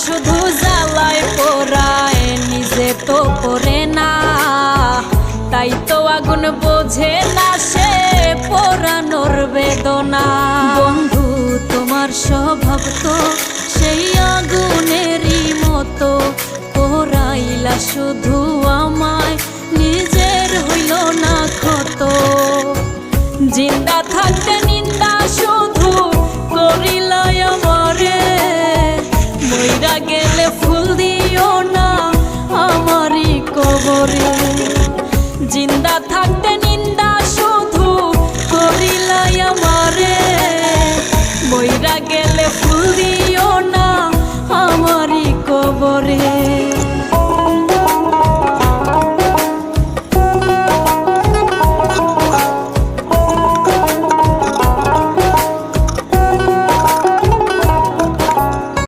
শুধু জ্বালায় পোড়ায় নিজে তো পড়ে না, তাই তো আগুন বোঝে না সে পোড়ানোর বেদনা। বন্ধু তোমার স্বভাব তো সেই আগুনেরই মতো, পোড়াইলা শুধু আমায় নিজের হইল না ক্ষত। জিন্দা থাকতে নিন্দা শুধু করিলাই আমারে, মইরা গেলে ফুল দিও না আমারই কবরে। জিন্দা থাকতে